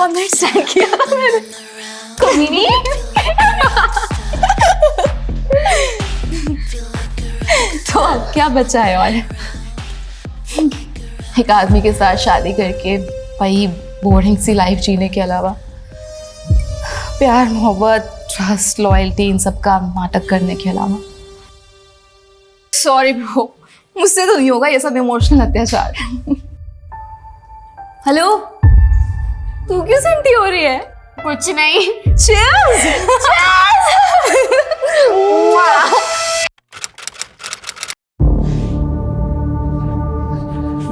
One night stand किया था मैंने। कभी नहीं। तो अब क्या बचा है और? एक आदमी के साथ शादी करके वही बोरिंग सी लाइफ जीने के अलावा प्यार मोहब्बत ट्रस्ट लॉयल्टी इन सब का नाटक करने के अलावा। सॉरी ब्रो, मुझसे तो नहीं होगा ये सब इमोशनल अत्याचार। हेलो, तू क्यों सेंटी हो रही है? कुछ नहीं। Cheers!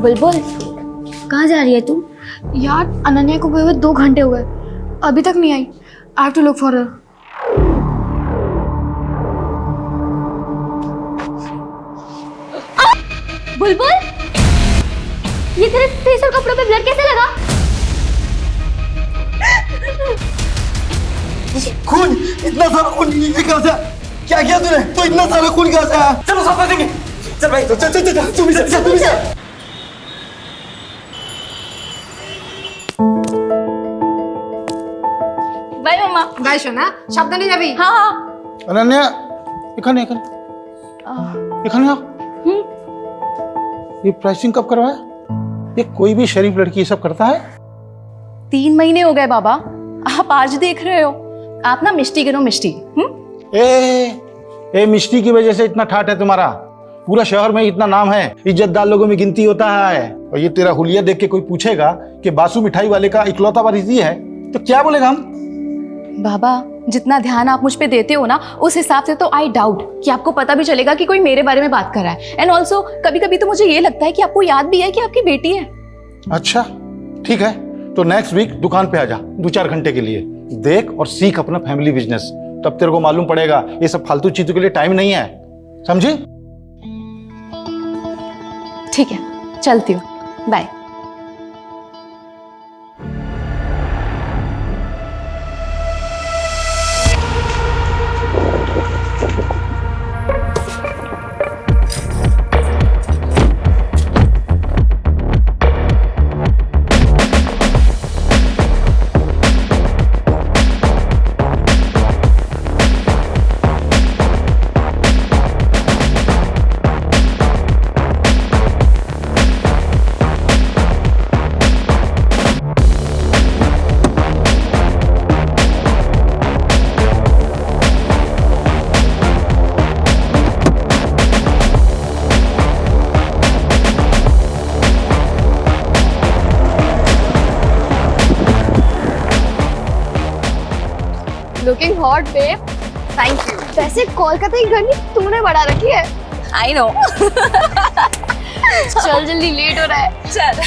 बुलबुल, कहाँ जा रही है तू? यार अनन्या को गए हुए 2 घंटे हो गए, अभी तक नहीं आई। I have to look for her. बुलबुल, ये तेरे फेस और कपड़ों पे ब्लड कैसे लगा? खून, इतना सारा खून कहाँ से? क्या किया तूने? तो इतना सारा खून कहाँ से आया? चलो साफ कर देंगे। चल भाई, चल चल चल, तू भी चल, तू भी चल। बाय मम्मा। बाय सोना, সাবধানে যাবি। हाँ हाँ। अनन्या, इखाने आ। ये प्राइसिंग कब करवाया? ये कोई भी शरीफ लड़की ये सब करता है? 3 महीने हो गए बाबा, आप आज देख रहे हो। आप ना मिष्टी गिनो मिष्टी। ए मिष्टी की वजह से इतना ठाट है तुम्हारा। पूरा शहर में इतना नाम है, इज्जतदार लोगों में गिनती होता है। और ये तेरा हुलिया देख के कोई पूछेगा कि बासु मिठाई वाले का इकलौता वारिस ये है, तो क्या बोलेगा हम? बाबा, जितना ध्यान आप मुझ पे देते हो ना, उस हिसाब से तो आई डाउट कि आपको पता भी चलेगा कि कोई मेरे बारे में बात कर रहा है। एंड ऑल्सो कभी कभी तो मुझे ये लगता है कि आपको याद भी है कि आपकी बेटी है। अच्छा ठीक है, तो नेक्स्ट वीक दुकान पे आ जा 2-4 घंटे के लिए। देख और सीख अपना फैमिली बिजनेस, तब तेरे को मालूम पड़ेगा ये सब फालतू चीजों के लिए टाइम नहीं है, समझी? ठीक है, चलती हूँ, bye. Looking hot babe. Thank you. वैसे कोलकाता की गर्मी तूने बढ़ा रखी है। I know. चल जल्दी, लेट हो रहा है। चल।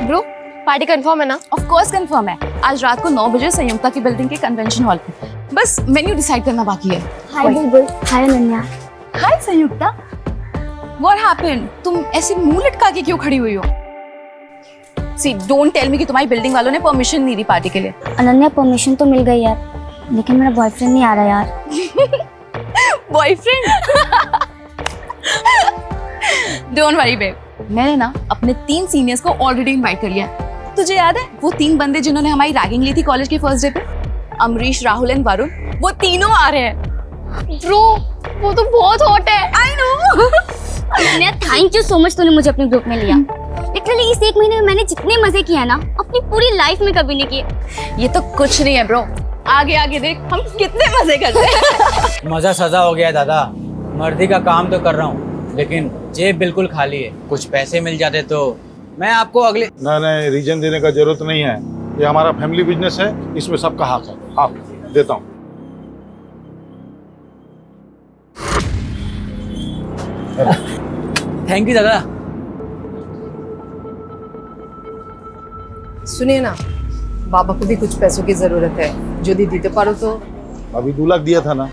ब्रो, पार्टी कंफर्म है ना? ऑफ कोर्स कंफर्म है। आज रात को 9 बजे संयुक्ता की बिल्डिंग के कन्वेंशन हॉल पे। बस मेन्यू डिसाइड करना बाकी है। हाय बुलबुल, हाय अनन्या। हाय संयुक्ता, व्हाट हैपेंड? तुम ऐसे मुंह लटका के क्यों खड़ी हुई हो? सी, डोंट टेल मी कि तुम्हारी बिल्डिंग वालों ने परमिशन नहीं दी पार्टी के लिए। अनन्या, परमिशन तो मिल गई यार, लेकिन मेरा बॉयफ्रेंड नहीं आ रहा यार। बॉयफ्रेंड? डोंट वरी बेब, मैंने ना अपने 3 सीनियर्स को ऑलरेडी इनवाइट कर लिया है। तुझे याद है वो 3 बंदे जिन्होंने हमारी रैगिंग ली थी कॉलेज के फर्स्ट डे पे? अमरीश, राहुल एंड वरुण, वो तीनों आ रहे हैं। ब्रो, वो तो बहुत हॉट है। I no. Ananya, thank you so much, तूने मुझे अपने ग्रुप में लिया। लिटरली इस 1 महीने में मैंने जितने मजे किए हैं ना, अपनी पूरी लाइफ में कभी नहीं किए। ये तो कुछ नहीं है ब्रो, आगे आगे देख हम कितने मजे करते हैं। मजा सजा हो गया है दादा। मर्दी का काम तो कर रहा हूँ, लेकिन जेब बिल्कुल खाली है। कुछ पैसे मिल जाते तो मैं आपको अगले। नहीं, रीजन देने का जरूरत नहीं है, ये हमारा फैमिली बिजनेस है, इसमें सबका हक है। हाँ, देता हूँ। थैंक यू दादा। सुनिए ना, बाबा को भी कुछ पैसों की जरूरत है, जो दी दीते पारो तो। अभी 2 लाख दिया था ना।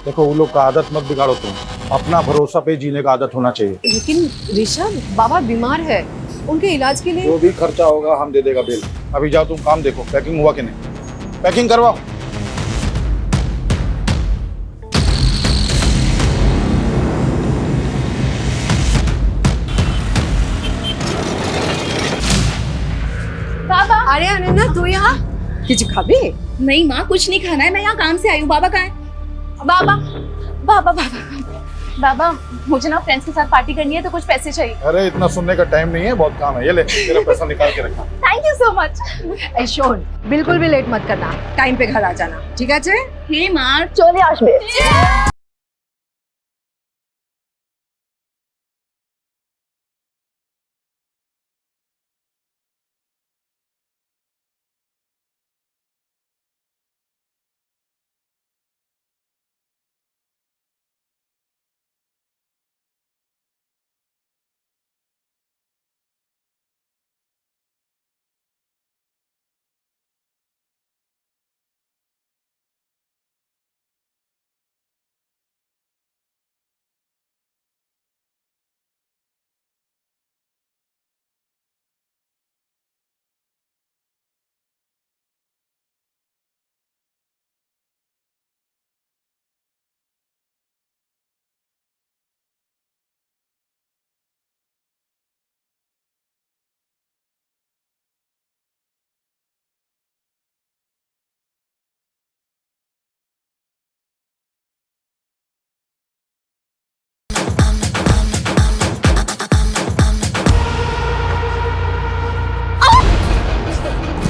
देखो, वो लोग का आदत मत बिगाड़ो तुम, अपना भरोसा पे जीने का आदत होना चाहिए। लेकिन ऋषभ, बाबा बीमार है, उनके इलाज के लिए। जो भी खर्चा होगा हम दे देगा बिल। अभी जाओ तुम काम देखो, पैकिंग हुआ कि नहीं, पैकिंग करवाओ। अरे अनन्या तू यहाँ कुछ खाबी? नहीं माँ, कुछ नहीं खाना है, मैं यहाँ काम से आई हूँ। बाबा कहाँ है? बाबा बाबा बाबा बाबा, मुझे ना फ्रेंड्स के साथ पार्टी करनी है, तो कुछ पैसे चाहिए। अरे इतना सुनने का टाइम नहीं है, बहुत काम है। ये ले तेरा पैसा निकाल के रखा। Thank you so much. A shown, बिल्कुल भी लेट मत करना, टाइम पे घर आ जाना, ठीक है? हे माँ, चले আসবে।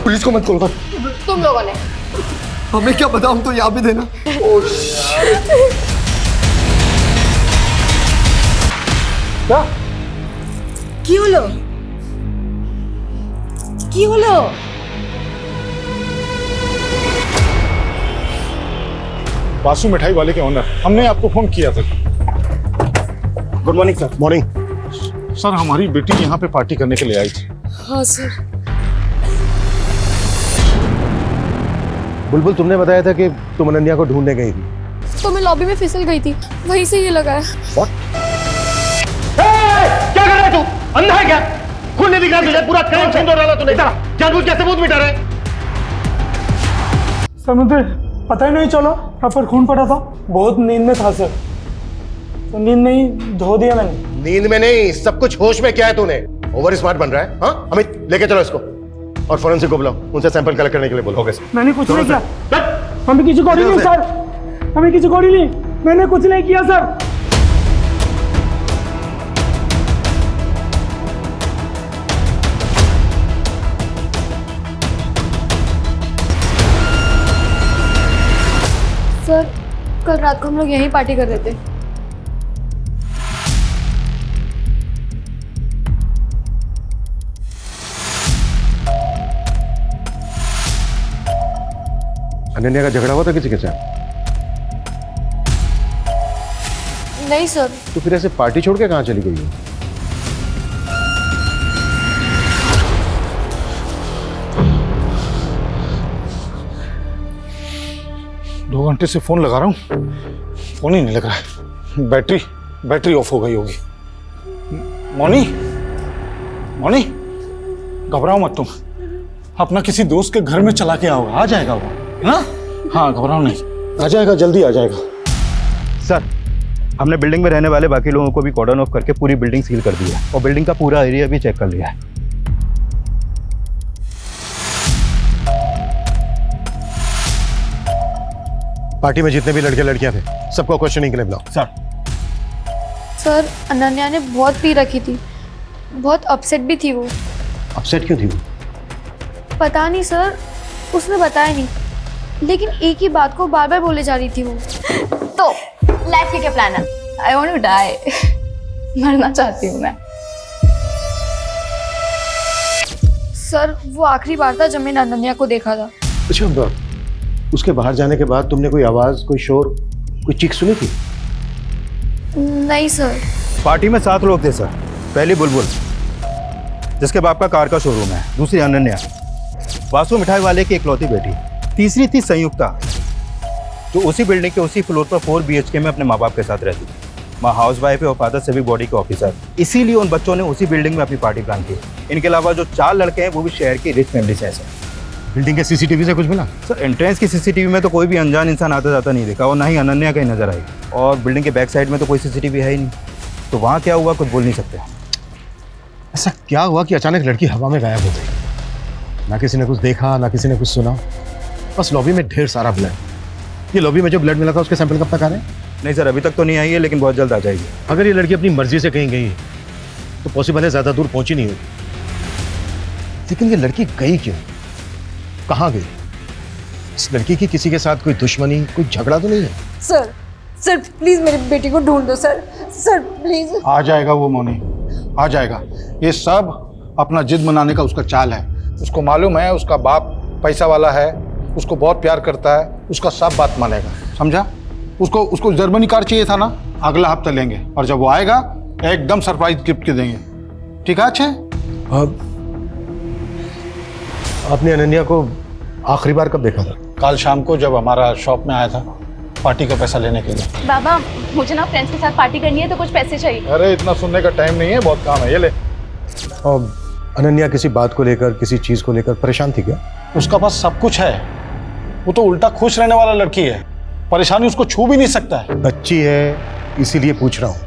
पुलिस को मत कॉल कर। तुम लोगों ने। हमें क्या पता, हम तो यहाँ भी थे ना। क्या কি হলো? কি হলো? बासु मिठाई वाले के ओनर, हमने आपको फोन किया था। Good morning sir. Morning sir, हमारी बेटी यहाँ पे पार्टी करने के लिए आई थी। हाँ सर। बुलबुल, तुमने बताया था कि तुम अनन्या को ढूंढने गई थी। तो मैं लॉबी में फिसल गई थी, वहीं से ये लगा है। क्या कर रहा है तू? अंधा है क्या? खुद नहीं दिख रहा तुझे? पूरा काम छीन डाला तूने। जानबूझ के सबूत मिटा रहे। सर मुझे पता ही नहीं चला, पर खून पड़ा था। बहुत नींद में था सर, तो नींद में ही धो दिया मैंने। नींद में नहीं, सब कुछ होश में। क्या है तूने? ओवर स्मार्ट बन रहा है। हाँ अमित, लेके चलो इसको और फोरेंसिक को बुलाओ, उनसे सैंपल कलेक्ट करने के लिए बोलो। मैंने कुछ नहीं किया, हमें किसी को नहीं सर, हमें किसी को नहीं, मैंने कुछ नहीं किया सर। सर, कल रात को हम लोग यहीं पार्टी कर रहे थे। अनन्या का झगड़ा हुआ था किसी के साथ? नहीं सर। तो फिर ऐसे पार्टी छोड़ के कहाँ चली गई है? दो घंटे से फोन लगा रहा हूँ, फोन ही नहीं लग रहा है। बैटरी ऑफ हो गई होगी। मोनी, मोनी, घबराओ मत तुम, अपना किसी दोस्त के घर में चला के आओ, आ जाएगा वो। हाँ हाँ, घबराओ नहीं, आ जाएगा, जल्दी आ जाएगा। सर, हमने बिल्डिंग में रहने वाले बाकी लोगों को भी कॉर्डन ऑफ करके पूरी बिल्डिंग सील कर दी है और बिल्डिंग का पूरा एरिया भी चेक कर लिया है। पार्टी में जितने भी लड़के लड़कियां थे, सबको क्वेश्चनिंग के लिए बुलाओ। सर, अनन्या ने बहुत पी रखी थी, बहुत अपसेट भी थी वो। अपसेट क्यों थी वो? पता नहीं सर, उसने बताया नहीं, लेकिन एक ही बात को बार बार बोले जा रही थी वो। तो लाइफ का क्या प्लान है? I want to die. मरना चाहती हूँ मैं। सर, वो आखिरी बार था जब मैंने अनन्या को देखा था। अच्छा, उसके बाहर जाने के बाद तुमने कोई आवाज, कोई शोर, कोई चीख सुनी थी? नहीं सर। पार्टी में 7 लोग थे सर। पहली बुलबुल, जिसके बाप का कार का शोरूम है। दूसरी अनन्या, बासु मिठाई वाले की इकलौती बेटी। तीसरी थी संयुक्ता, जो उसी बिल्डिंग के उसी फ्लोर पर 4 BHK में अपने माँ बाप के साथ रहती थी। माँ हाउस वाइफ है और फादर सिविक बॉडी के ऑफिसर। इसीलिए उन बच्चों ने उसी बिल्डिंग में अपनी पार्टी प्लान की। इनके अलावा जो 4 लड़के हैं वो भी शहर की रिच फैमिली से हैं सर। बिल्डिंग के सीसीटीवी से कुछ मिला? सर, एंट्रेंस की सीसीटीवी में तो कोई भी अनजान इंसान आता जाता नहीं दिखा और ना ही अनन्या कहीं नजर आई। और बिल्डिंग के बैक साइड में तो कोई सीसीटीवी है ही नहीं, तो वहाँ क्या हुआ कुछ बोल नहीं सकते। ऐसा क्या हुआ कि अचानक लड़की हवा में गायब हो गई? ना किसी ने कुछ देखा, ना किसी ने कुछ सुना, बस लॉबी में ढेर सारा ब्लड। ये लॉबी में जो ब्लड मिला था उसके सैंपल कब तक आ रहे हैं? नहीं सर, अभी तक तो नहीं आई है, लेकिन बहुत जल्द आ जाएगी। अगर ये लड़की अपनी मर्जी से कहीं गई तो पॉसिबल है ज़्यादा दूर पहुंची नहीं होगी। लेकिन ये लड़की गई क्यों, कहाँ गई? इस लड़की की किसी के साथ कोई दुश्मनी, कोई झगड़ा तो नहीं है? सर सर प्लीज मेरी बेटी को ढूंढ दो सर, सर प्लीज। आ जाएगा वो मोनी, आ जाएगा। ये सब अपना जिद मनाने का उसका चाल है। उसको मालूम है उसका बाप पैसा वाला है, उसको बहुत प्यार करता है, उसका सब बात मानेगा, समझा? उसको जर्मनी कार चाहिए था ना, अगला हफ्ता लेंगे, और जब वो आएगा एकदम सरप्राइज गिफ्ट के देंगे। ठीक है? अच्छे। आपने अनन्या को आखिरी बार कब देखा था? कल शाम को जब हमारा शॉप में आया था पार्टी का पैसा लेने के लिए। बाबा मुझे ना फ्रेंड्स के साथ पार्टी करनी है तो कुछ पैसे चाहिए। अरे इतना सुनने का टाइम नहीं है, बहुत काम है, ये ले। और अनन्या किसी बात को लेकर, किसी चीज को लेकर परेशान थी क्या? उसका पास सब कुछ है, वो तो उल्टा खुश रहने वाला लड़की है, परेशानी उसको छू भी नहीं सकता है। बच्ची है इसीलिए पूछ रहा हूँ।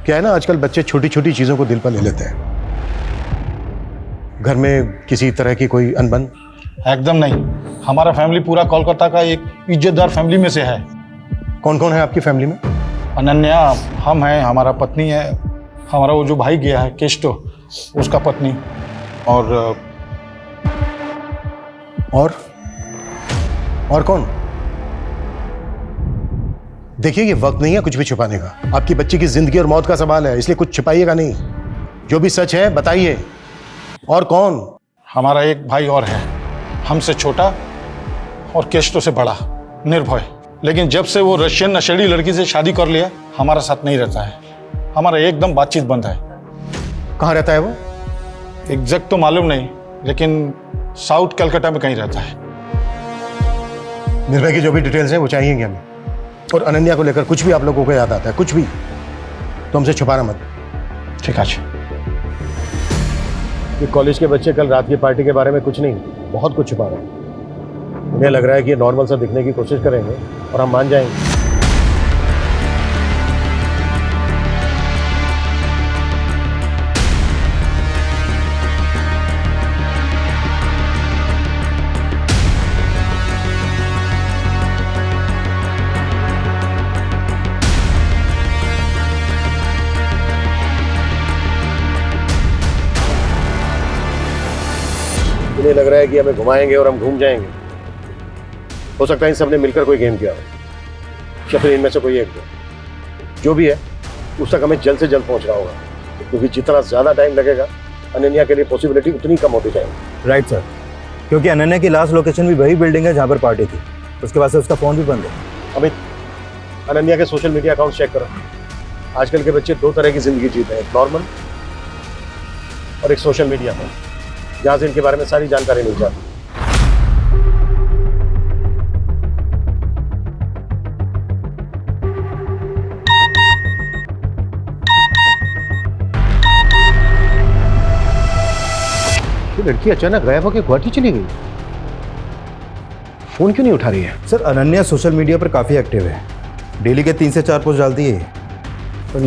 क्या है ना, आजकल बच्चे छोटी छोटी चीजों को दिल पर ले लेते हैं। घर में किसी तरह की कोई अनबन? एकदम नहीं, हमारा फैमिली पूरा कोलकाता का एक इज्जतदार फैमिली में से है। कौन कौन है आपकी फैमिली में? अनन्या, हम हैं, हमारा पत्नी है, हमारा वो जो भाई गया है केस्टो, उसका पत्नी, और कौन? देखिए ये वक्त नहीं है कुछ भी छुपाने का। आपकी बच्ची की जिंदगी और मौत का सवाल है, इसलिए कुछ छुपाइएगा नहीं। जो भी सच है बताइए। और कौन? हमारा एक भाई और है, हमसे छोटा और केस्टो से बड़ा, निर्भय। लेकिन जब से वो रशियन नशेड़ी लड़की से शादी कर लिया, हमारा साथ नहीं रहता है, हमारा एकदम बातचीत बंद है। कहाँ रहता है वो? एग्जैक्ट तो मालूम नहीं, लेकिन साउथ कलकत्ता में कहीं रहता है। निर्भय की जो भी डिटेल्स हैं वो चाहिएंगे हमें। और अनन्या को लेकर कुछ भी आप लोगों को याद आता है, कुछ भी, तो हमसे छुपाना मत। ठीक है। ये कॉलेज के बच्चे कल रात की पार्टी के बारे में कुछ नहीं, बहुत कुछ छुपा रहे हैं। उन्हें लग रहा है कि ये नॉर्मल सा दिखने की कोशिश करेंगे और हम मान जाएंगे। उन्हें लग रहा है कि हमें घुमाएंगे और हम घूम जाएंगे। हो सकता है इन सबने मिलकर कोई गेम किया हो, या फिर इनमें से कोई एक जो भी है उस तक हमें जल्द से जल्द पहुंचना होगा, क्योंकि जितना ज्यादा टाइम लगेगा अनन्या के लिए पॉसिबिलिटी उतनी कम होती जाएगी। राइट सर, क्योंकि अनन्या की लास्ट लोकेशन भी वही बिल्डिंग है जहाँ पर पार्टी थी। उसके बाद से उसका फ़ोन भी बंद है। अमित, अनन्या के सोशल मीडिया अकाउंट चेक करो। आजकल के बच्चे दो तरह की जिंदगी जीते हैं, एक नॉर्मल और एक सोशल मीडिया पर, जहाँ से इनके बारे में सारी जानकारी मिल जाती है। लड़की अचानक गायब होकर गुवाहाटी चली गई, फोन क्यों नहीं उठा रही है? सर अनन्या सोशल मीडिया पर काफ़ी एक्टिव है, डेली के 3 से 4 पोस्ट डालती है। पर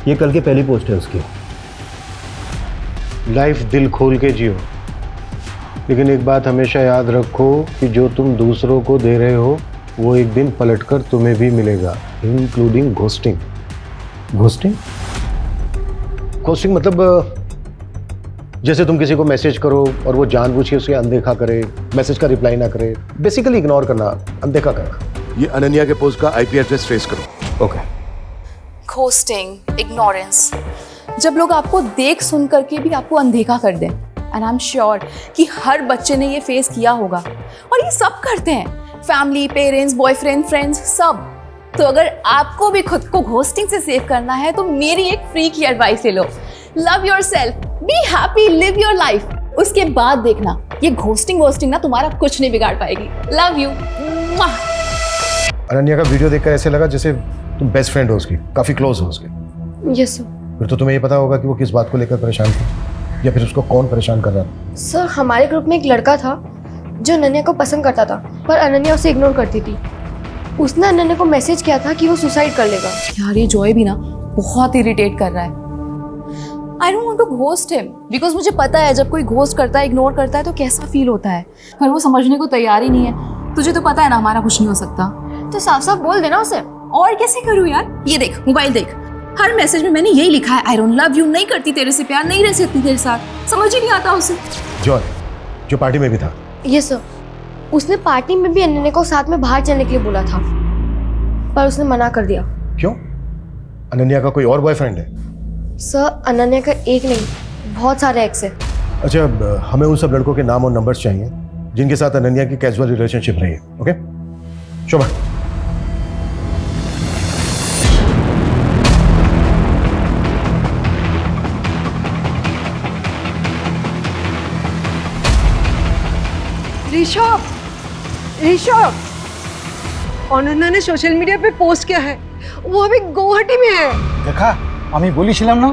ये कल की पहली पोस्ट है उसकी। लाइफ दिल खोल के जियो, लेकिन एक बात हमेशा याद रखो कि जो तुम दूसरों को दे रहे हो वो एक दिन पलटकर तुम्हें भी मिलेगा, इंक्लूडिंग घोस्टिंग। घोस्टिंग? घोस्टिंग मतलब जैसे तुम किसी को मैसेज करो और वो जानबूझ के उसे अनदेखा करे, मैसेज का रिप्लाई ना करे, बेसिकली इग्नोर करना, अनदेखा करना। ये अनन्या के पोस्ट का आईपी एड्रेस ट्रेस करो। ओके। घोस्टिंग, इग्नोरेंस, जब लोग आपको देख सुन करके भी आपको अनदेखा कर दें, एंड आई एम श्योर कि हर बच्चे ने ये फेस किया होगा, और ये सब करते हैं, फैमिली, पेरेंट्स, बॉयफ्रेंड, फ्रेंड्स, सब। तो अगर आपको भी खुद को घोस्टिंग से सेव करना है तो मेरी एक फ्री की एडवाइस ले लो। Love yourself, be happy, live your life. उसके बाद देखना ये घोस्टिंग ना तुम्हारा कुछ नहीं बिगाड़ पाएगी। Love you. अनन्या का वीडियो देखकर ऐसे लगा जैसे तुम बेस्ट फ्रेंड हो उसकी, काफी क्लोज हो उसके। Yes sir. फिर तो तुम्हें ये पता होगा कि वो किस बात को लेकर परेशान थी, या फिर उसको कौन परेशान कर रहा था। सर हमारे ग्रुप में एक लड़का था जो अनन्या को पसंद करता था, पर अनन्या उसे इग्नोर करती थी। उसने अनन्या को मैसेज किया था कि वो सुसाइड कर लेगा। यार ये जॉय भी ना बहुत इरिटेट कर रहा है। I don't want to ghost him because मुझे पता है जब कोई घोस्ट करता है, इग्नोर करता है तो कैसा फील होता है, पर वो समझने को तैयार ही नहीं है। तुझे तो पता है ना हमारा कुछ नहीं हो सकता। तो साफ साफ बोल देना उसे। और कैसे करूँ यार? ये देख, मोबाइल देख, हर मैसेज में मैंने यही लिखा है, आई डोंट लव यू, नहीं करती तेरे से प्यार, नहीं रह सकती तेरे साथ। समझ ही नहीं आता उसे। जॉय जो पार्टी में भी था। यस सर, उसने पार्टी में भी अनन्या को साथ में बाहर चलने के लिए बोला था, पर उसने मना कर दिया। क्यों? अनन्या का कोई और बॉयफ्रेंड है? सर अनन्या का एक नहीं, बहुत सारे एक्स है। अच्छा, हमें उन सब लड़कों के नाम और नंबर्स चाहिए जिनके साथ अनन्या की कैजुअल रिलेशनशिप रही है। ओके शोभा। ऋषभ, ऋषभ, अनन्या ने सोशल मीडिया पे पोस्ट किया है, वो अभी गुवाहाटी में है। देखा, আমি বলেছিলাম না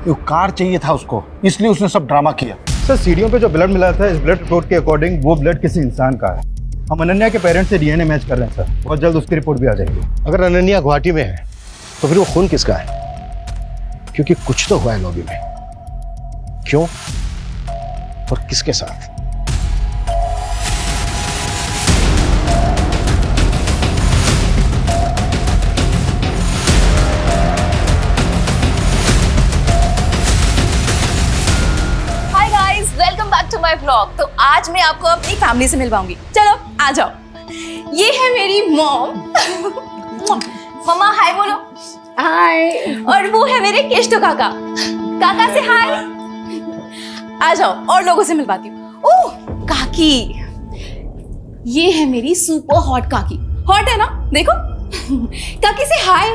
वो कार चाहिए था उसको, इसलिए उसने सब ड्रामा किया। सर सीढ़ियों पे जो ब्लड मिला था, इस ब्लड रिपोर्ट के अकॉर्डिंग वो ब्लड किसी इंसान का है। हम अनन्या के पेरेंट्स से डीएनए मैच कर रहे हैं सर, बहुत जल्द उसकी रिपोर्ट भी आ जाएगी। अगर अनन्या गुवाहाटी में है तो फिर वो खून किसका है? क्योंकि कुछ तो हुआ है लॉबी में। क्यों और किसके साथ? Welcome back to my vlog. तो आज मैं आपको अपनी फैमिली से मिलवाऊंगी। चलो आ जाओ। ये है मेरी मॉम। मम्मा हाय बोलो। हाय। और वो है मेरे केष्टो काका। काका से हाय। आ जाओ और लोगों से मिलवाती हूँ। ओह काकी, ये है मेरी सुपर हॉट काकी। हॉट है ना, देखो। काकी से हाय।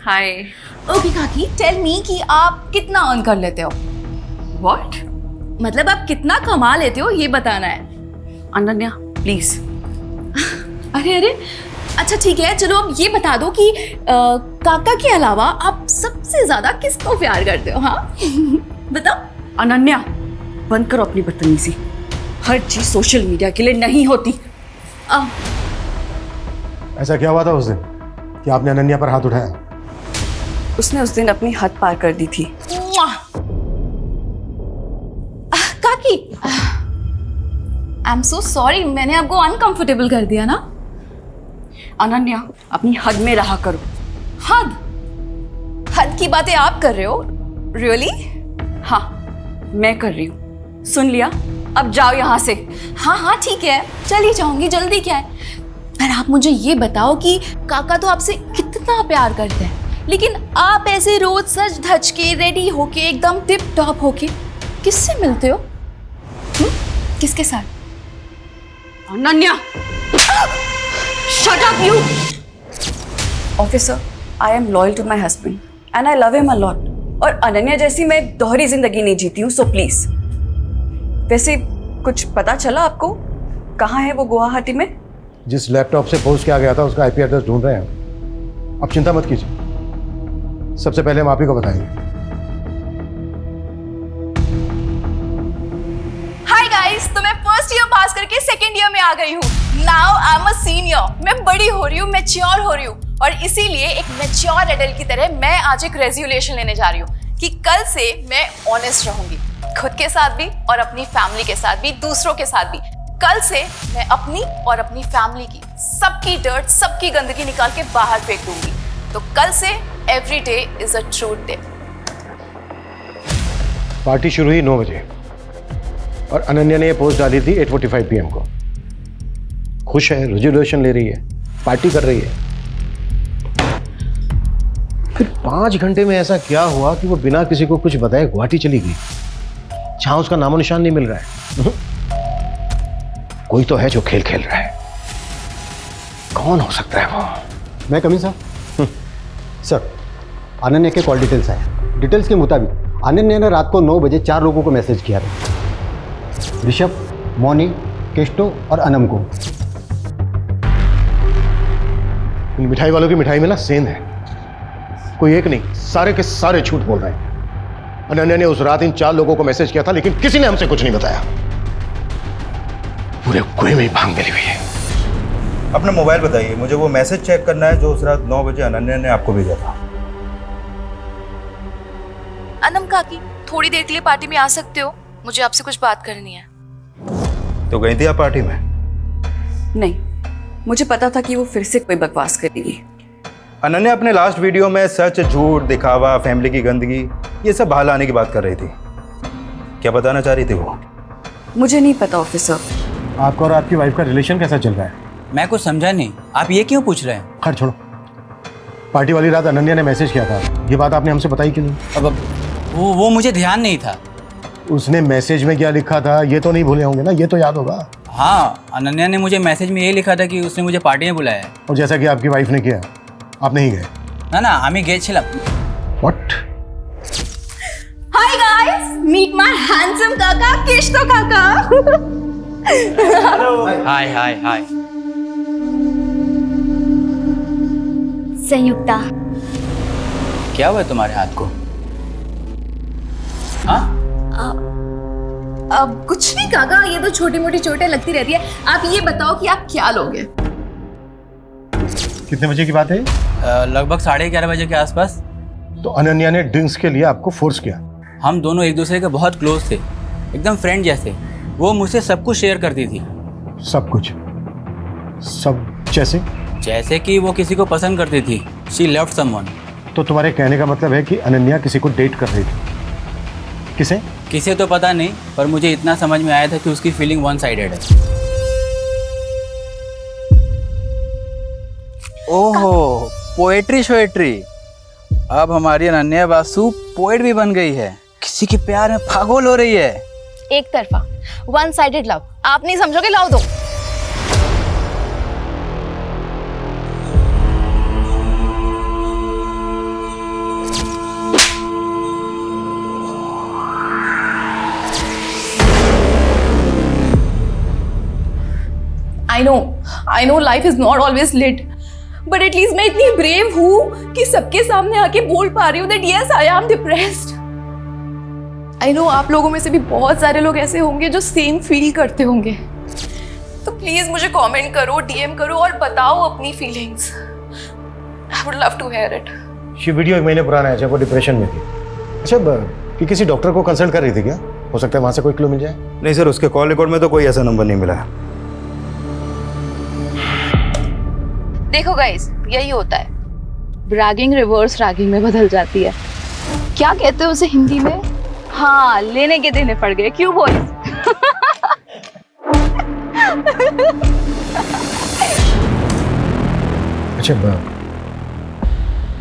हाय। ओके काकी, टेल मी कि आप कितना अर्न कर लेते हो? व्हाट? मतलब आप कितना कमा लेते हो ये बताना है। अनन्या प्लीज। अरे अरे, अच्छा ठीक है, चलो अब ये बता दो कि काका के अलावा आप सबसे ज्यादा किसको प्यार करते हो? हाँ बताओ। अनन्या बंद करो अपनी बदतमीजी, हर चीज सोशल मीडिया के लिए नहीं होती। ऐसा क्या हुआ था उस दिन कि आपने अनन्या पर हाथ उठाया? उसने उस दिन अपनी हद पार कर दी थी। काकी, आई एम सो सॉरी, मैंने आपको अनकंफर्टेबल कर दिया ना। अनन्या अपनी हद में रहा करो। हद? हद की बातें आप कर रहे हो? रियली? हाँ मैं कर रही हूँ। सुन लिया, अब जाओ यहाँ से। हाँ हाँ ठीक है, चली जाऊंगी, जल्दी क्या है। पर आप मुझे ये बताओ कि काका तो आपसे कितना प्यार करते हैं, लेकिन आप ऐसे रोज सज धज के रेडी होके एकदम टिप टॉप होके किससे मिलते हो? किसके साथ? Ananya shut up you. Officer, I am loyal to my husband and I love him a lot. और अनन्या जैसी मैं दोहरी जिंदगी नहीं जीती हूँ, सो प्लीज। वैसे कुछ पता चला आपको कहाँ है वो गुवाहाटी में? जिस लैपटॉप से पोस्ट किया गया था उसका आईपी एड्रेस ढूंढ रहे हैं। आप चिंता मत कीजिए, सबसे पहले हम आप ही को बताएंगे। हाय गाइस, तो मैं फर्स्ट ईयर पास करके सेकंड ईयर में आ गई हूँ। Now I am a senior. मैं बड़ी हो रही हूँ, मैच्योर हो रही हूँ, और इसीलिए एक मैच्योर एडल्ट की तरह मैं आज एक रेजोल्यूशन लेने जा रही हूँ कि कल से मैं ऑनेस्ट रहूंगी, खुद के साथ भी और अपनी फैमिली के साथ भी, दूसरों के साथ भी। कल से मैं अपनी और अपनी फैमिली की सबकी डर्ट, सबकी गंदगी निकाल के बाहर फेंक दूंगी। तो कल से every day is a truth day. Party शुरू हुई 9 बजे और अनन्या ने ये पोस्ट डाली थी 8:45 PM को। खुश है, रेजोल्यूशन ले रही है, पार्टी कर रही है। फिर 5 घंटे में ऐसा क्या हुआ कि वो बिना किसी को कुछ बताए गुवाहाटी चली गई, जहां उसका नामो निशान नहीं मिल रहा है? कोई तो है जो खेल खेल रहा है। कौन हो सकता है वो? मैं कमी सर। सर, अनन्या के कॉल डिटेल्स आए। डिटेल्स के मुताबिक अनन्या ने रात को 9 बजे 4 लोगों को मैसेज किया था। ऋषभ, मोनी, केष्टो और अनम को। इन मिठाई वालों की मिठाई में ना सेंध है। कोई एक नहीं, सारे के सारे झूठ बोल रहे हैं। अनन्या ने उस रात इन 4 लोगों को मैसेज किया था, लेकिन किसी ने हमसे कुछ नहीं बताया। पूरे कुएं में भांग मिली हुई है। अपना मोबाइल बताइए, मुझे वो मैसेज चेक करना है जो उस रात 9 बजे अनन्या ने आपको भेजा था। अनम काकी, थोड़ी देर के लिए पार्टी में आ सकते हो? मुझे आपसे कुछ बात करनी है। तो गई थी आप पार्टी में? नहीं, मुझे पता था कि वो फिर से कोई बकवास करेगी। अनन्या अपने लास्ट वीडियो में सच, झूठ, दिखावा, फैमिली की गंदगी, ये सब बाहर लाने की बात कर रही थी। क्या बताना चाह रही थी वो? मुझे नहीं पता ऑफिसर। आपका और आपकी वाइफ का रिलेशन कैसा चल रहा है? मैं कुछ समझा नहीं, आप ये क्यों पूछ रहे हैं? खैर छोड़ो, पार्टी वाली रात अनन्या ने मैसेज किया था, ये बात आपने हमसे बताई क्यों नहीं? अब वो मुझे ध्यान नहीं था। उसने मैसेज में क्या लिखा था ये तो नहीं भूले होंगे ना, ये तो याद होगा। हाँ, अनन्या ने मुझे मैसेज में ये लिखा था कि उसने मुझे पार्टी में बुलाया है। और जैसा कि आपकी वाइफ ने किया, आप नहीं गए? ना ना, আমি গেছিলাম। What? Hi guys, meet my handsome काका, केशव काका। हाय हाय हाय। संयुक्ता, क्या हुआ तुम्हारे हाथ को? हाँ? अब कुछ नहीं काका, ये तो छोटी मोटी चोटें लगती रहती है। आप ये बताओ कि आप क्या लोगे? कितने बजे की बात है? लगभग 11:30 बजे के आसपास। तो अनन्या ने ड्रिंक्स के लिए आपको फोर्स किया? हम दोनों एक दूसरे के बहुत क्लोज थे, एकदम फ्रेंड जैसे। वो मुझसे सब कुछ शेयर करती थी। सब कुछ? सब जैसे? जैसे कि वो किसी को पसंद करती थी। She loved someone. तो तुम्हारे कहने का मतलब है कि अनन्या किसी को डेट कर रही थी? किसे? किसे तो पता नहीं, पर मुझे इतना समझ में आया था कि उसकी फीलिंग वन साइडेड है। ओहो, पोएट्री शोएट्री। अब हमारी अनन्या बासु पोएट भी बन गई है, किसी के प्यार में पागल हो रही है। एक तरफा, वन साइडेड लव। आप नहीं समझोगे, लाओ दो। I know life is not always lit, but at least मैं इतनी ब्रेव हूँ कि सबके सामने आके बोल पा रही हूँ that yes I am depressed. I know आप लोगों में से भी बहुत सारे लोग ऐसे होंगे जो सेम फील करते होंगे, तो प्लीज मुझे कमेंट करो, डीएम करो और बताओ अपनी feelings. I would love to hear it. ये वीडियो 1 महीने पुराना है जब वो डिप्रेशन में थी। अच्छा, कि किसी डॉक्टर को कंसल्ट कर रही थी क्या? हो सकता है वहां से कोई क्लू मिल जाए। नहीं सर, उसके कॉल रिकॉर्ड में तो कोई ऐसा नंबर नहीं मिला है। देखो गाइस, यही होता है, ब्रैगिंग रिवर्स रैगिंग में बदल जाती है। क्या कहते हैं उसे हिंदी में? हाँ, लेने के देने पड़ गए। क्यों बॉयज? अच्छा,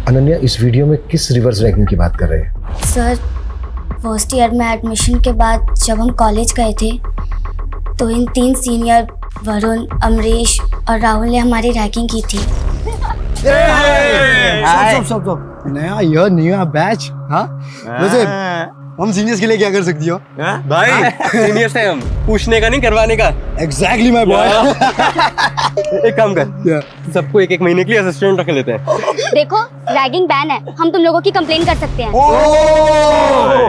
अनन्या इस वीडियो में किस रिवर्स रैगिंग की बात कर रहे हैं? सर, फर्स्ट ईयर में एडमिशन के बाद जब हम कॉलेज गए थे तो इन 3 सीनियर वरुण, अमरीश और राहुल ने हमारी रैगिंग की थी। स्टॉप। नया बैच। हाँ, वैसे हम सीनियर्स के लिए क्या कर सकती हो? भाई सीनियर से हम पूछने का नहीं, करवाने का। Exactly my boy. एक काम कर, सबको 1-1 महीने के लिए असिस्टेंट रख लेते हैं। देखो, रैगिंग बैन है, हम तुम लोगों की कंप्लेन कर सकते हैं।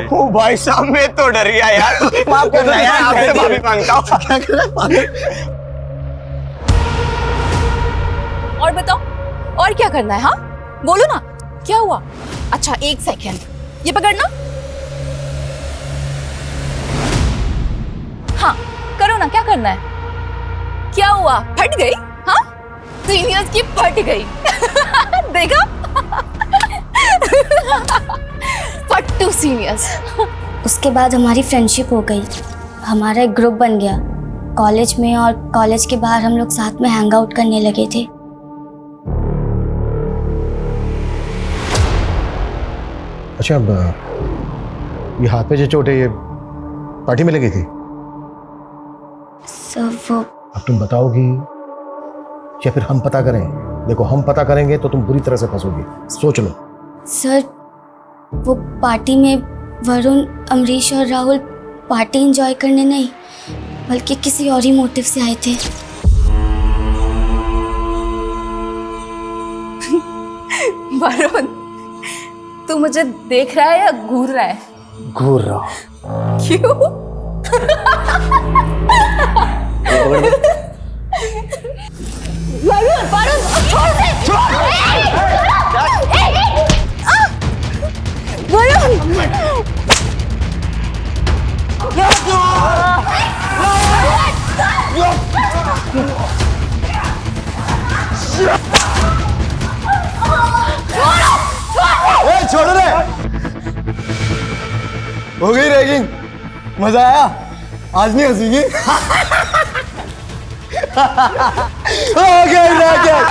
ओ भाई साहब, मैं तो डर गया यार। माफ करना यार, आपसे माफी मांगता हूँ। क्या कर रहा? और बताओ, और क्या करना है? हाँ बोलो ना, क्या हुआ? अच्छा 1 सेकेंड, ये पकड़ना। हाँ करो ना, क्या करना है? क्या हुआ? फट गई? हाँ, सीनियर्स की फट गई। देखा? फट्टू सीनियर्स। उसके बाद हमारी फ्रेंडशिप हो गई, हमारा एक ग्रुप बन गया कॉलेज में, और कॉलेज के बाहर हम लोग साथ में हैंग आउट करने लगे थे। अच्छा, अब ये हाथ पे जो चोट है, ये पार्टी में लगी थी? सर वो अब तुम बताओगी या फिर हम पता करें? देखो, हम पता करेंगे तो तुम बुरी तरह से फंसोगी, सोच लो। सर, वो पार्टी में वरुण, अमरीश और राहुल पार्टी एंजॉय करने नहीं बल्कि किसी और ही मोटिव से आए थे। वरुण, तू मुझे देख रहा है या घूर रहा है? घूर रहा हूं। क्यों? वरुण, वरुण, छोड़ दे! वरुण! ए, छोड़ो रे। हो गई रैगिंग, मजा आया? आज नहीं हंसीगी? हो गई रैगिंग।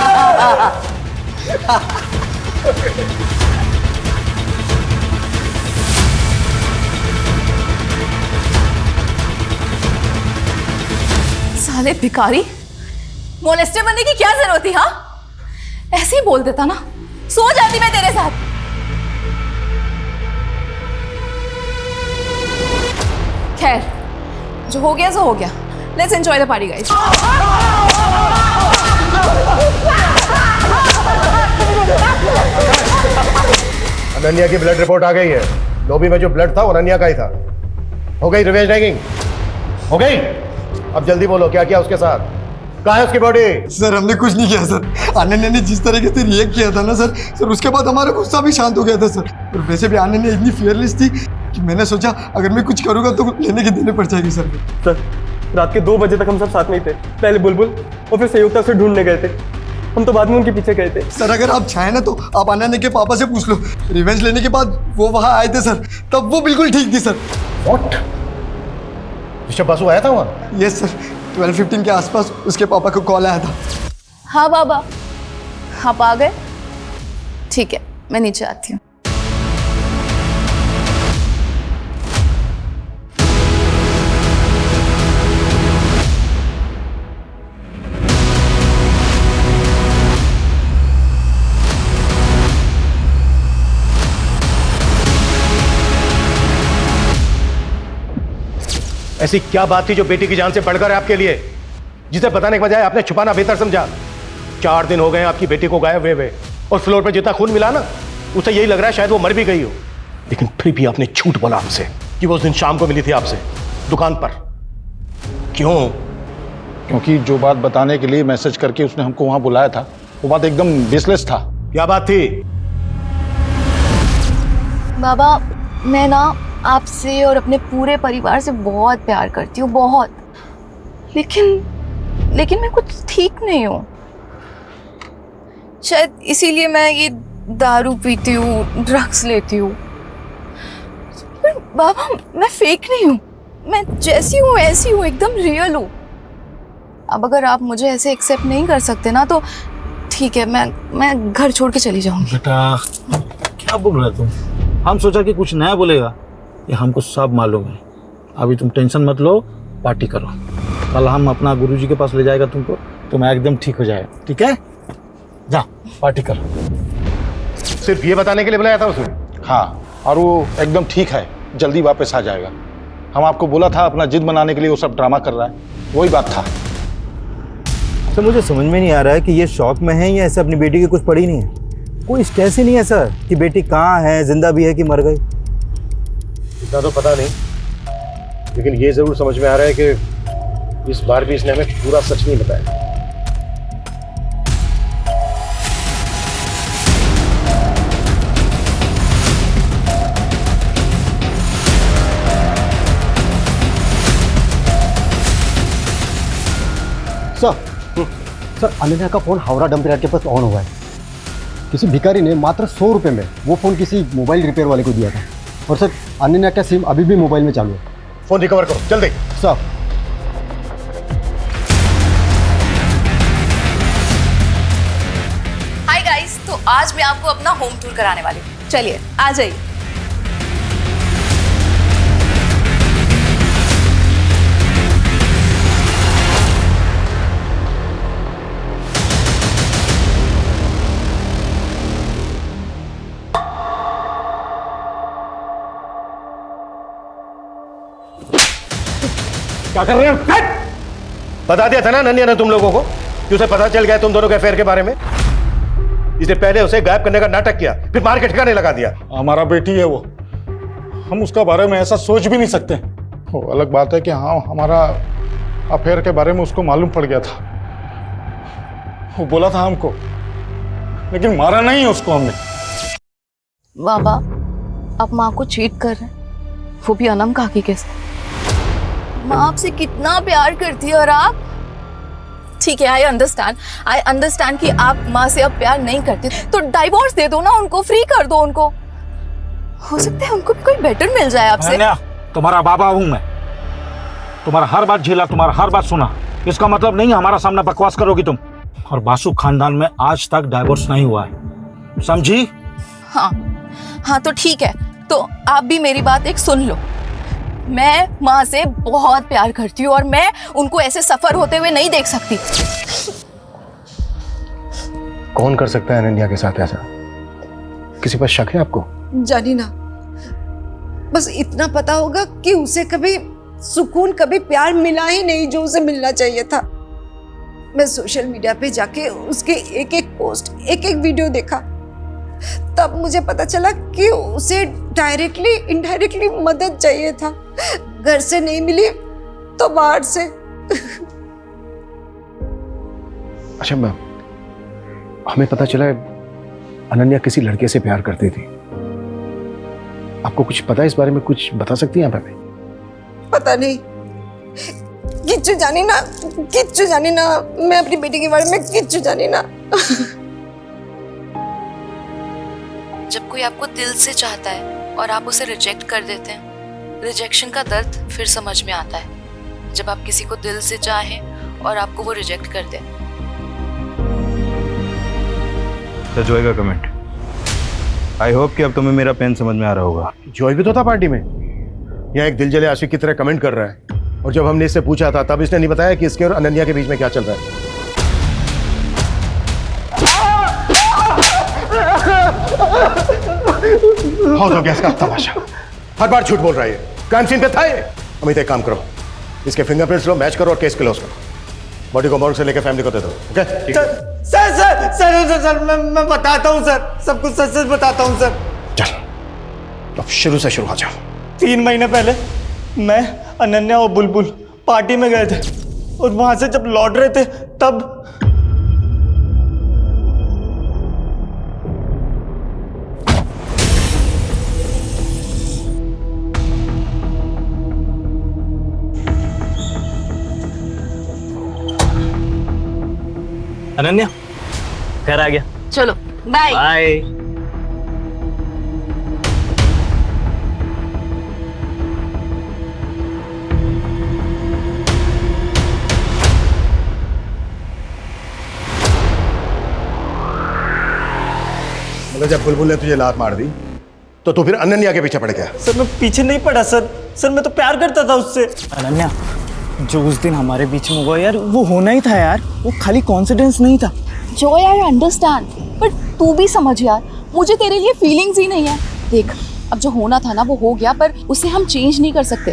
साले भिखारी, मोलेस्टर बनने की क्या जरूरत थी? हाँ, ऐसे ही बोल देता ना, सो जाती मैं तेरे साथ। खैर, जो हो गया सो हो गया। Let's enjoy the party guys. Ananya की ब्लड रिपोर्ट आ गई है। लॉबी में जो ब्लड था वो अनन्या का ही था। हो गई रिवेंज रैगिंग? हो गई? अब जल्दी बोलो, क्या किया उसके साथ? कहाँ है उसकी बॉडी? सर हमने कुछ नहीं किया सर। अनन्या ने जिस तरीके से रिएक्ट किया था ना सर उसके बाद हमारा गुस्सा भी शांत हो गया था सर। और वैसे भी अनन्या इतनी फियरलेस थी कि मैंने सोचा अगर मैं कुछ करूँगा तो लेने के देने पड़ जाएगी सर। सर रात के 2 बजे तक हम सब साथ में ही थे। पहले बुलबुल और फिर संयुक्ता से ढूंढने गए थे। हम तो बाद में उनके पीछे गए थे। सर अगर आप चाहें ना तो आप अनन्या के पापा से पूछ लो। रिवेंज लेने के बाद वो वहाँ आए थे सर, तब वो बिल्कुल ठीक थी सर। व्हाट? ऋषभ बासु आया था वहाँ? यस सर, 12:15 के आसपास उसके पापा को कॉल आया था। हाँ बाबा, आप आ गए? ठीक है, मैं नीचे आती हूँ। ऐसी क्या बात थी जो बेटी की जान से बढ़कर है आपके लिए, जिसे बताने के बजाय आपने छुपाना बेहतर समझा? 4 दिन हो गए आपकी बेटी को गायब हुए और फ्लोर पे जितना खून मिला ना, उसे यही लग रहा है शायद वो मर भी गई हो। लेकिन फिर भी आपने झूठ बोला हमसे कि वो उस दिन शाम को मिली थी आपसे दुकान पर। क्यों? क्योंकि जो बात बताने के लिए मैसेज करके उसने हमको वहां बुलाया था, वो बात एकदम बेसलेस था। क्या बात थी? बाबा, मैं ना आपसे और अपने पूरे परिवार से बहुत प्यार करती हूँ, बहुत। लेकिन मैं कुछ ठीक नहीं हूँ। शायद इसीलिए मैं ये दारू पीती हूँ, ड्रग्स लेती हूँ। पर बाबा, मैं फेक नहीं हूँ। मैं जैसी हूँ ऐसी हूँ, एकदम रियल हूँ। अब अगर आप मुझे ऐसे एक्सेप्ट नहीं कर सकते ना तो ठीक है, मैं घर छोड़ के चली जाऊंगी। बेटा क्या बोल रहे तुम? हम सोचा कि कुछ नया बोलेगा, ये हमको सब मालूम है। अभी तुम टेंशन मत लो, पार्टी करो। कल हम अपना गुरुजी के पास ले जाएगा तुमको, तुम एकदम ठीक हो जाएगा। ठीक है, जा पार्टी करो। सिर्फ ये बताने के लिए बुलाया था उसने? हाँ, और वो एकदम ठीक है, जल्दी वापस आ जाएगा। हम आपको बोला था अपना जिद बनाने के लिए वो सब ड्रामा कर रहा है, वही बात था। सर मुझे समझ में नहीं आ रहा है कि ये शौक में है या ऐसे अपनी बेटी की कुछ पड़ी नहीं है। कोई स्ट्रेस ही नहीं है सर कि बेटी कहाँ है, जिंदा भी है कि मर गई। इतना तो पता नहीं, लेकिन ये जरूर समझ में आ रहा है कि इस बार भी इसने हमें पूरा सच नहीं बताया। सर अनन्या का फोन हावड़ा डंप यार्ड के पास ऑन हुआ है। किसी भिखारी ने मात्र 100 रुपये में वो फोन किसी मोबाइल रिपेयर वाले को दिया था। और सर अनन्या का सिम अभी भी मोबाइल में चालू है। फोन रिकवर करो जल्दी। सर हाय गाइस, तो आज मैं आपको अपना होम टूर कराने वाली हूँ। चलिए आ जाइए। क्या कर रहे हैं? बता दिया था ना नन्या ने तुम लोगों को कि उसे पता चल गया तुम दोनों के अफेयर के बारे में। इसने पहले उसे गायब करने का नाटक किया, फिर मार के ठिकाने लगा दिया। हमारा बेटी है वो, हम उसका बारे में ऐसा सोच भी नहीं सकते। वो अलग बात है कि हाँ हमारा अफेयर के बारे में उसको मालूम पड़ गया था, वो बोला था हमको, लेकिन मारा नहीं उसको हमने। बाबा, आप माँ को चीट कर रहे हैं, वो भी अनम काकी के साथ। माँ आपसे कितना प्यार करती है और आप ठीक है, आई अंडरस्टैंड कि आप माँ से अब प्यार नहीं करते, तो डाइवोर्स दे दो ना उनको, फ्री कर दो उनको। हो सकता है उनको भी कोई बेटर मिल जाए आपसे। तुम्हारा बाबा हूं मैं, तुम्हारा हर बात झेला, तुम्हारा हर बात सुना, इसका मतलब नहीं हमारा सामने बकवास करोगी तुम। और बासु खानदान में आज तक डाइवोर्स नहीं हुआ है, समझी? हाँ तो ठीक है, तो आप भी मेरी बात एक सुन लो। मैं माँ से बहुत प्यार करती हूँ और मैं उनको ऐसे सफर होते हुए नहीं देख सकती। कौन कर सकता है अनन्या के साथ ऐसा? किसी पर शक है आपको? जानी ना, बस इतना पता होगा कि उसे कभी सुकून, कभी प्यार मिला ही नहीं जो उसे मिलना चाहिए था। मैं सोशल मीडिया पे जाके उसके एक एक पोस्ट, एक एक वीडियो देखा, तब मुझे पता चला कि उसे डायरेक्टली इनडायरेक्टली मदद चाहिए था। घर से नहीं मिली तो बाहर से। अच्छा मैम, हमें पता चला अनन्या किसी लड़के से प्यार करती थी। आपको कुछ पता है इस बारे में? कुछ बता सकती हैं आप हमें? पता नहीं, किच्चू जानी ना, किच्चू जानी ना, मैं अपनी बेटी के बारे में किच्चू जानी ना। जब कोई आपको दिल से चाहता है और आप उसे रिजेक्ट कर देते हैं, रिजेक्शन का दर्द फिर समझ में आता है। जब आप किसी को दिल से चाहें और आपको वो रिजेक्ट कर दे। तो जॉय का कमेंट, आई होप कि अब तुम्हें मेरा पेन समझ में आ रहा होगा। जॉय भी तो था पार्टी में, यहाँ एक दिल जले आशिक की तरह कमेंट कर रहा है। और जब हमने इससे पूछा था तब इसने नहीं बताया कि इसके और अनन्या के बीच में क्या चल रहा है। बहुत हो गया इसका तमाशा, हर बार झूठ बोल रहा है। क्राइम सीन पे था ये। अमित एक काम करो, इसके फिंगरप्रिंट्स लो, मैच करो और केस क्लोज करो। बॉडी को मॉर्ग से लेकर फैमिली को दे दो। Okay? Sir sir sir sir sir मैं बताता हूँ सर, सब कुछ सच सच बताता हूँ सर। चल अब शुरू से शुरू आ जाओ। 3 महीने पहले मैं, अनन्या और बुलबुल पार्टी में गए थे और वहां से जब लौट रहे थे तब अनन्या घर आ गया। चलो बाय बाय। जब बुलबुल ने तुझे लात मार दी तो तू फिर अनन्या के पीछे पड़ गया? सर मैं पीछे नहीं पड़ा सर मैं तो प्यार करता था उससे। अनन्या, जो उस दिन हमारे बीच में हुआ यार, वो होना ही था यार, वो खाली कॉन्फिडेंस नहीं था। जो यार अंडरस्टैंड, बट तू भी समझ यार, मुझे तेरे लिए फीलिंग्स ही नहीं है। देख, अब जो होना था ना वो हो गया, पर उसे हम चेंज नहीं कर सकते।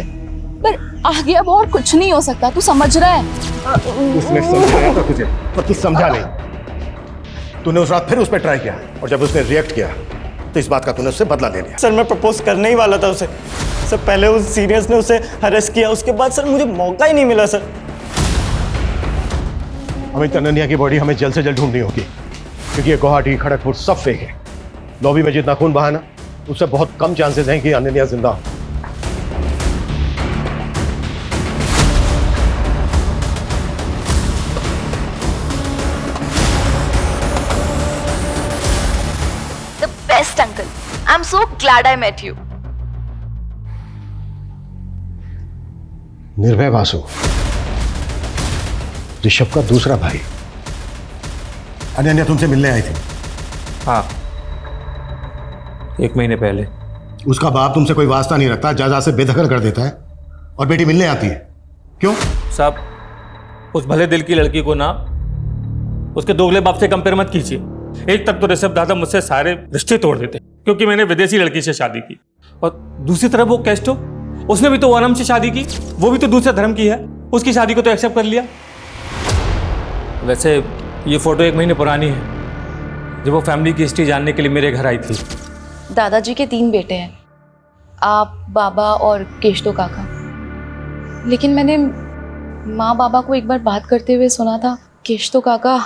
पर आगे अब और कुछ नहीं हो सकता, तू समझ रहा है? उसने समझाया था तुझे, पर तू समझा नहीं। तूने उस रात फिर उस पर ट्राई किया और जब उसने रिएक्ट किया तो इस बात का तूने उससे बदला ले लिया। सर मैं प्रपोज करने ही वाला था उसे। सर पहले उस सीनियर्स ने उसे हरेस किया, उसके बाद सर मुझे मौका ही नहीं मिला सर। हमें अनन्या की बॉडी हमें जल्द से जल्द ढूंढनी होगी, क्योंकि ये गुवाहाटी, खड़गपुर सब फेक है। लॉबी में जितना खून बहा ना, उससे बहुत कम चांसेस हैं कि अनन्या जिंदा हो। Best uncle, I'm so glad I met you. निर्भय बासु, ऋषभ का दूसरा भाई। अनन्या तुमसे मिलने आई थी? हाँ, 1 महीने पहले। उसका बाप तुमसे कोई वास्ता नहीं रखता, जायदाद से बेदखल कर देता है और बेटी मिलने आती है। क्यों? साहब, उस भले दिल की लड़की को ना उसके दोगले बाप से कंपेयर मत कीजिए। एक तक तो ऋषभ दादा मुझसे सारे रिश्ते तोड़ देते क्योंकि मैंने विदेशी लड़की से शादी की, और दूसरी तरफ वो कैस्टो, उसने भी तो ओनम से शादी की, वो भी तो दूसरे धर्म की है, उसकी शादी को तो एक्सेप्ट कर लिया। वैसे ये फोटो 1 महीने पुरानी है, जब वो फैमिली की हिस्ट्री जानने के लिए मेरे घर आई थी। दादाजी के 3 बेटे हैं, आप, बाबा और केशतो काका। लेकिन मैंने माँ बाबा को एक बार बात करते हुए सुना था, केशतो काका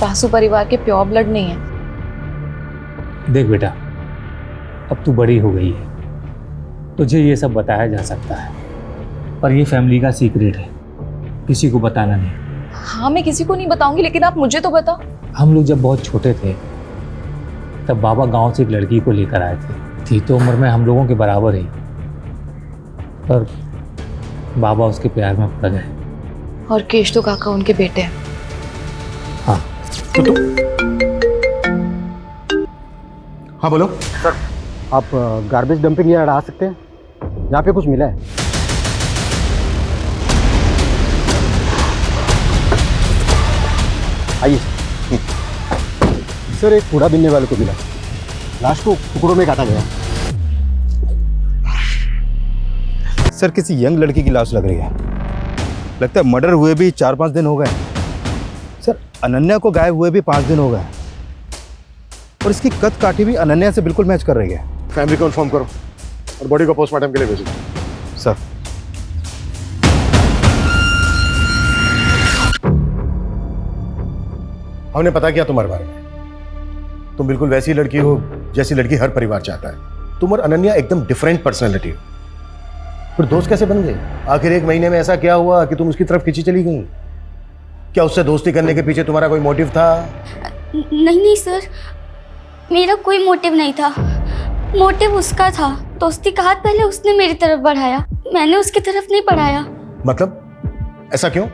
बासु परिवार के प्योर ब्लड नहीं है। देख बेटा, अब तू बड़ी हो गई है, तुझे ये सब बताया जा सकता है, पर ये फैमिली का सीक्रेट है, किसी को बताना नहीं। हाँ मैं किसी को नहीं बताऊंगी, लेकिन आप मुझे तो बताओ। हम लोग जब बहुत छोटे थे तब बाबा गांव से एक लड़की को लेकर आए थे। थी तो उम्र में हम लोगों के बराबर ही, पर बाबा उसके प्यार में पड़ गए। और केशव काका उनके बेटे हैं। हाँ तो हाँ बोलो सर, आप गार्बेज डंपिंग यार्ड आ सकते हैं? यहाँ पे कुछ मिला है। आइए सर, एक कूड़ा बीनने वाले को मिला, लाश को टुकड़ों में काटा गया। सर किसी यंग लड़की की लाश लग रही है। लगता है मर्डर हुए भी 4-5 दिन हो गए। सर अनन्या को गायब हुए भी 5 दिन हो गए, और इसकी कद काठी भी अनन्या से बिल्कुल मैच कर रही है। फैमिली को इन्फॉर्म करो और बॉडी को पोस्टमार्टम के लिए भेजो। सर हमने पता किया तुम्हारे बारे में। तुम बिल्कुल वैसी लड़की हो जैसी लड़की हर परिवार चाहता है। तुम और अनन्या एकदम डिफरेंट पर्सनैलिटी हो। फिर दोस्त कैसे बन गए? आखिर 1 महीने में ऐसा क्या हुआ कि तुम उसकी तरफ खींची चली गई? क्या उससे दोस्ती करने के पीछे तुम्हारा कोई मोटिव था? नहीं सर, मेरा कोई मोटिव नहीं था। मोटिव उसका था। दोस्ती का हाथ पहले उसने मेरी तरफ बढ़ाया, मैंने उसकी तरफ नहीं बढ़ाया। मतलब ऐसा क्यों?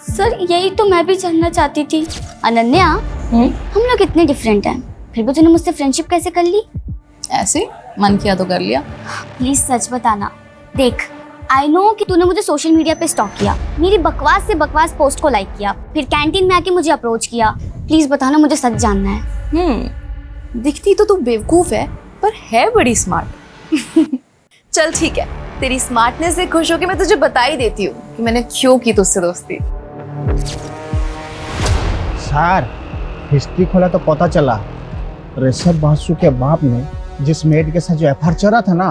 सर यही तो मैं भी जानना चाहती थी। अनन्या, हम लोग इतने डिफरेंट हैं, फिर भी तूने मुझसे फ्रेंडशिप कैसे कर ली? ऐसे मन किया तो कर लिया। प्लीज सच बताना। देख, आई नो कि तूने मुझे सोशल मीडिया पे स्टॉक किया, मेरी बकवास से बकवास पोस्ट को लाइक किया, फिर कैंटीन में आके मुझे अप्रोच किया। प्लीज बताना, मुझे सच जानना है। दिखती तो तू बेवकूफ है, पर है बड़ी स्मार्ट। चल ठीक है, तेरी स्मार्टनेस से खुश होकर मैं तुझे बता ही देती हूँ कि मैंने क्यों की तुझसे दोस्ती। सर हिस्ट्री खोला तो पता चला ऋषभ बासु के बाप ने जिस मेड के साथ जो एफआईआर चला था ना,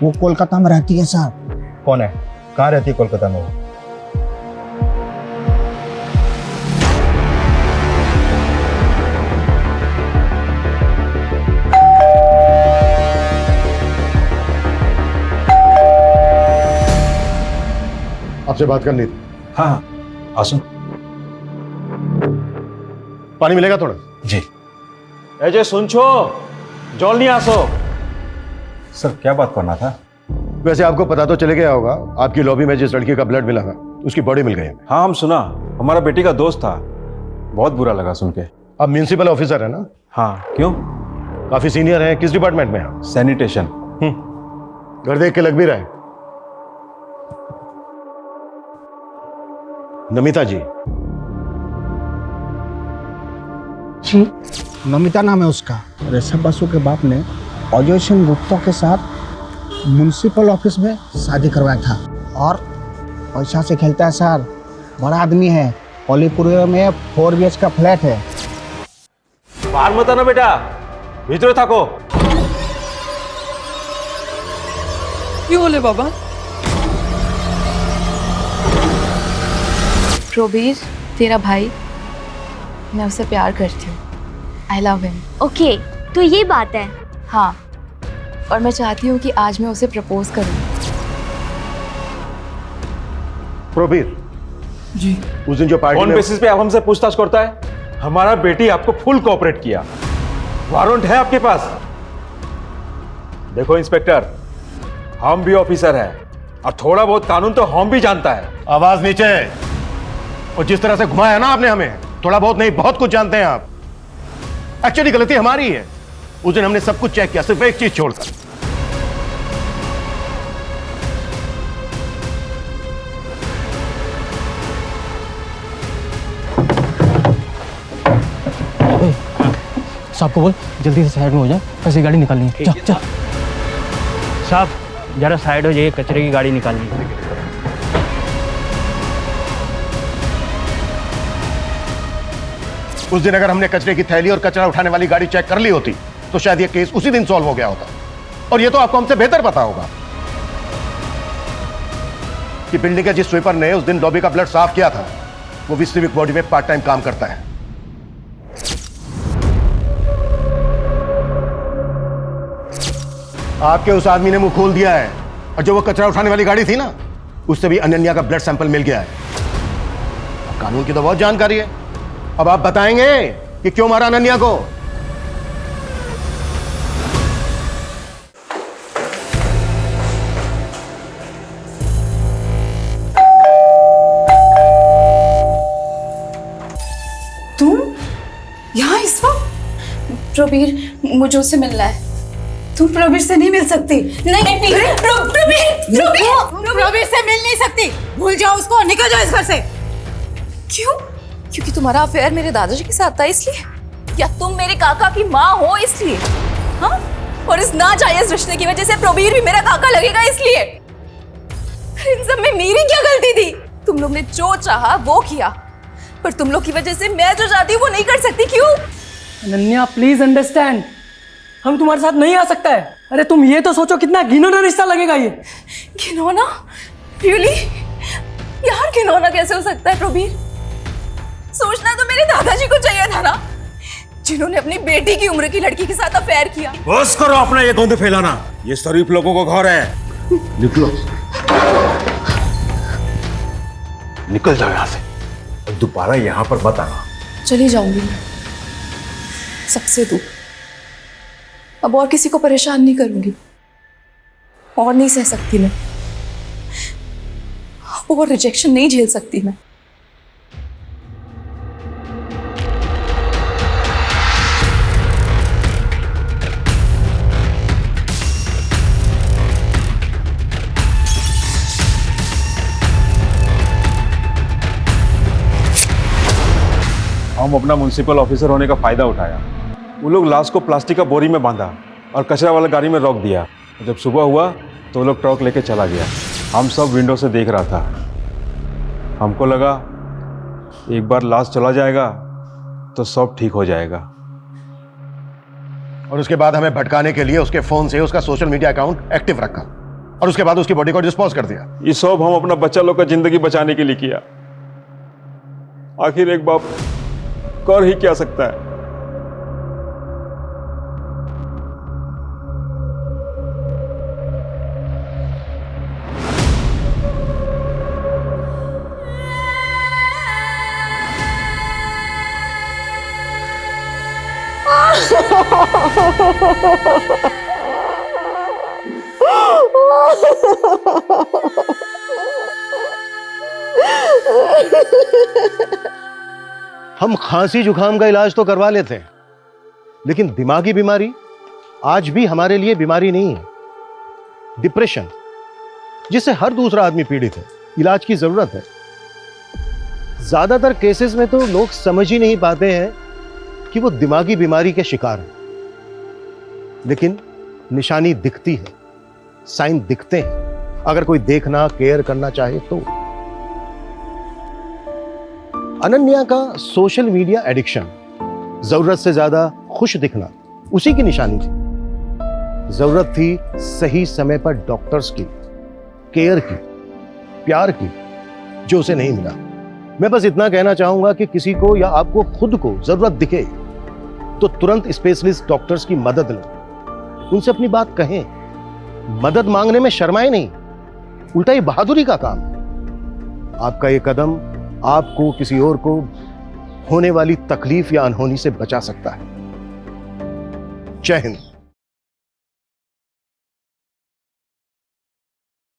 वो कोलकाता में रहती है सर। कौन है? कहाँ रहती है कोलकाता में? आपसे बात करनी थी। हाँ हाँ आसो। पानी मिलेगा थोड़ा? जी। अजय सुन छो, जल्दी आसो। सर क्या बात करना था? वैसे आपको पता तो चले गया होगा, आपकी लॉबी में जिस लड़की का ब्लड मिला था उसकी बॉडी मिल गई है। हाँ हम सुना, हमारा बेटी का दोस्त था। बहुत बुरा लगा सुन के। आप म्यूनिसिपल ऑफिसर है ना? हाँ क्यों? काफी सीनियर है। किस डिपार्टमेंट में है? सैनिटेशन। घर देख के लग भी रहा है। नमिता जी। जी नमिता नाम है उसका। ऋषभ बासु के बाप ने अजय सिंह गुप्ता के साथ म्युनिसिपल ऑफिस में शादी करवाया था, और पैसा से खेलता है सर। बड़ा आदमी है, कोलीपुर में 4 BH का फ्लैट है। बाहर मत आना बेटा, भीतर थाको। क्यों बोले बाबा? प्रोबीर तेरा भाई, मैं उससे प्यार करती हूँ। आई लव हिम। ओके, तो ये बात है। हाँ, और मैं चाहती हूँ कि आज मैं उसे प्रपोज करूँ। प्रोबीर जी। उस दिन जो पार्टी कौन में बेसिस पे आप हमसे पूछताछ करता है? हमारा बेटी आपको फुल कोऑपरेट किया। वारंट है आपके पास? देखो इंस्पेक्टर, हम भी ऑफिसर हैं और थोड़ा बहुत कानून तो हम भी जानता है। आवाज नीचे। और जिस तरह से घुमाया ना आपने हमें, थोड़ा बहुत नहीं बहुत कुछ जानते हैं आप। एक्चुअली गलती हमारी है। उस दिन हमने सब कुछ चेक किया, सिर्फ एक चीज छोड़कर। साहब को बोल जल्दी से साइड में हो जाए, कैसे गाड़ी निकालनी है। चल चल साहब, जरा साइड हो जाइए, कचरे की गाड़ी निकालनी है। उस दिन अगर हमने कचरे की थैली और कचरा उठाने वाली गाड़ी चेक कर ली होती तो शायद ये केस उसी दिन सॉल्व हो गया होता। और ये तो आपको हमसे बेहतर पता होगा कि बिल्डिंग के जिस स्वीपर ने उस दिन लॉबी का ब्लड साफ किया था, वो भी सिविक बॉडी में पार्ट टाइम काम करता है। आपके उस आदमी ने मुंह खोल दिया है, और जो वो कचरा उठाने वाली गाड़ी थी ना, उससे भी अनन्या का ब्लड सैंपल मिल गया है। कानून की तो बहुत जानकारी है। अब आप बताएंगे कि क्यों मारा अनन्या को? तुम यहाँ इस वक्त? प्रबीर, मुझे उससे मिलना है। तुम प्रबीर से नहीं मिल सकती। नहीं प्लीज, प्रबीर से मिल नहीं सकती। भूल जाओ उसको, निकल जाओ इस घर से। क्यों? क्योंकि तुम्हारा अफेयर मेरे दादाजी के साथ था इसलिए? या तुम मेरे काका की माँ हो इसलिए? हाँ? और इस नाजायज रिश्ते की वजह से प्रबीर भी मेरा काका लगेगा इसलिए? इन सब में मेरी क्या गलती थी? तुम लोग ने जो चाहा वो किया, पर तुम लोग की वजह से मैं जो चाहती हूँ वो नहीं कर सकती। क्यों? अनन्या प्लीज अंडरस्टैंड, हम तुम्हारे साथ नहीं आ सकता है। अरे तुम ये तो सोचो कितना घिनौना रिश्ता लगेगा ये। घिनौना? रियली? यार घिनौना कैसे हो सकता है प्रबीर? सोचना तो मेरे दादाजी को चाहिए था ना, जिन्होंने अपनी बेटी की उम्र की लड़की के साथ अफेयर किया। बस करो अपना ये गंद फैलाना, ये शरीफ लोगों को घर है। निकलो, निकल जाओ यहाँ से और दोबारा यहाँ पर मत आना। चली जाऊंगी मैं, सबसे दूर। अब और किसी को परेशान नहीं करूंगी, और नहीं सह सकती मैं, और रिजेक्शन नहीं झेल सकती मैं। हम अपना म्युनिसिपल ऑफिसर होने का फायदा उठाया। वो लोग लाश को प्लास्टिक का बोरी में बांधा और कचरा वाला गाड़ी में रख दिया। जब सुबह हुआ तो वो लोग ट्रक लेके चला गया। हम सब विंडो से देख रहा था। हमको लगा एक बार लाश चला जाएगा तो सब ठीक हो जाएगा। और उसके बाद हमें भटकाने के लिए उसके फोन से उसका सोशल मीडिया अकाउंट एक्टिव रखा और उसके बाद उसकी बॉडी को डिस्पोज कर दिया। ये सब हम अपना बच्चा लोग का जिंदगी बचाने के लिए किया। आखिर एक बाप कर ही क्या सकता है। हम खांसी जुकाम का इलाज तो करवा लेते हैं, लेकिन दिमागी बीमारी आज भी हमारे लिए बीमारी नहीं है। डिप्रेशन, जिससे हर दूसरा आदमी पीड़ित है, इलाज की जरूरत है। ज्यादातर केसेस में तो लोग समझ ही नहीं पाते हैं कि वो दिमागी बीमारी के शिकार हैं, लेकिन निशानी दिखती है, साइन दिखते हैं, अगर कोई देखना केयर करना चाहे तो। अनन्या का सोशल मीडिया एडिक्शन, जरूरत से ज्यादा खुश दिखना, उसी की निशानी थी। जरूरत थी सही समय पर डॉक्टर्स की, केयर की, प्यार की, जो उसे नहीं मिला। मैं बस इतना कहना चाहूंगा कि किसी को या आपको खुद को जरूरत दिखे तो तुरंत स्पेशलिस्ट डॉक्टर्स की मदद लें, उनसे अपनी बात कहें। मदद मांगने में शर्माए नहीं, उल्टा ये बहादुरी का काम है। आपका ये कदम आपको किसी और को होने वाली तकलीफ या अनहोनी से बचा सकता है। जय हिंद।